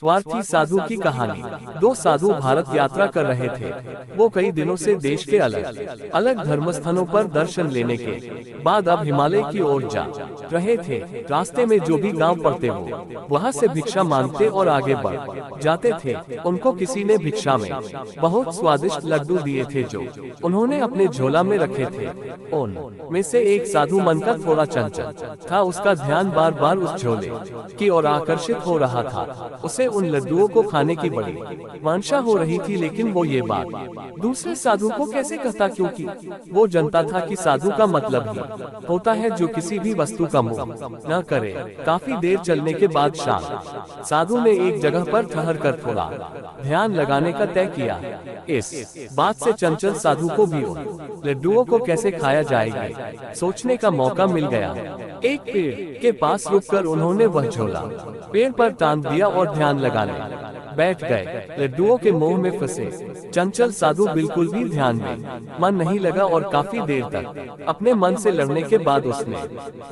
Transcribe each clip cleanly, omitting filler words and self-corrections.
स्वार्थी साधु की कहानी। दो साधु भारत यात्रा कर रहे थे। वो कई दिनों से देश के अलग अलग धर्मस्थलों पर दर्शन लेने के बाद अब हिमालय की ओर जा रहे थे। रास्ते में जो भी गांव पड़ते हो वहां से भिक्षा मांगते और आगे बढ़ जाते थे। उनको किसी ने भिक्षा में बहुत स्वादिष्ट लड्डू दिए थे जो उन्होंने अपने झोला में रखे थे। उन में से एक साधु मन का थोड़ा चंचल था। उसका ध्यान बार बार उस झोले की ओर आकर्षित हो रहा था। उसे उन लड्डुओं को खाने की बड़ी वांछा हो रही थी, लेकिन वो ये बात दूसरे साधु को कैसे कहता, क्योंकि वो जानता था कि साधु का मतलब ही होता है जो किसी भी वस्तु का मोह न करे। काफी देर चलने के बाद शाम साधु ने एक जगह पर ठहर कर थोड़ा ध्यान लगाने का तय किया। इस बात से चंचल साधु को भी लड्डुओं को कैसे खाया जाएगा सोचने का मौका मिल गया। एक पेड़ के पास रुककर उन्होंने वह झोला पेड़ पर टांग दिया और ध्यान लगाने बैठ गए। लड्डुओं के मोह में फंसे चंचल साधु बिल्कुल भी ध्यान में मन नहीं लगा और काफी देर तक अपने मन से लड़ने के बाद उसने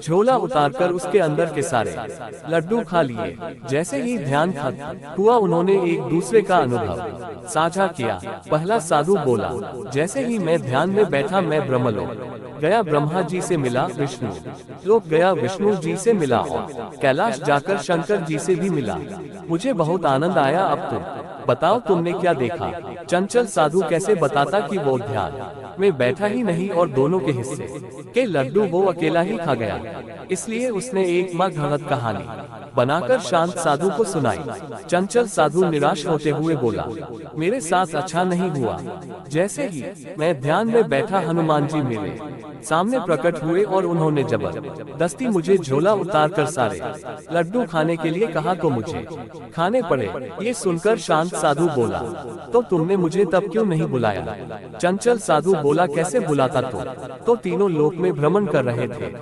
झोला उतारकर उसके अंदर के सारे लड्डू खा लिए। जैसे ही ध्यान खत्म हुआ उन्होंने एक दूसरे का अनुभव साझा किया। पहला साधु बोला, जैसे ही मैं ध्यान में बैठा मैं ब्रह्मलोक गया, ब्रह्मा जी से मिला, विष्णु लोक गया, विष्णु जी से मिला और कैलाश जाकर शंकर जी से भी मिला। मुझे बहुत आनंद आया। अब तुम बताओ तुमने क्या देखा। चंचल साधु कैसे बताता कि वो ध्यान में बैठा ही नहीं और दोनों के हिस्से के लड्डू वो अकेला ही खा गया। इसलिए उसने एक मगहत कहानी बनाकर शांत साधु को सुनाई। चंचल साधु निराश होते हुए बोला, मेरे साथ अच्छा नहीं हुआ। जैसे ही मैं ध्यान में बैठा हनुमान जी मेरे सामने प्रकट हुए और उन्होंने जबरदस्ती मुझे झोला उतारकर सारे लड्डू खाने के लिए कहा तो मुझे खाने पड़े। ये सुनकर शांत साधु बोला, तो तुमने मुझे तब क्यों नहीं बुलाया। चंचल साधु बोला, कैसे बुलाता तो तीनों लोक में भ्रमण कर रहे थे।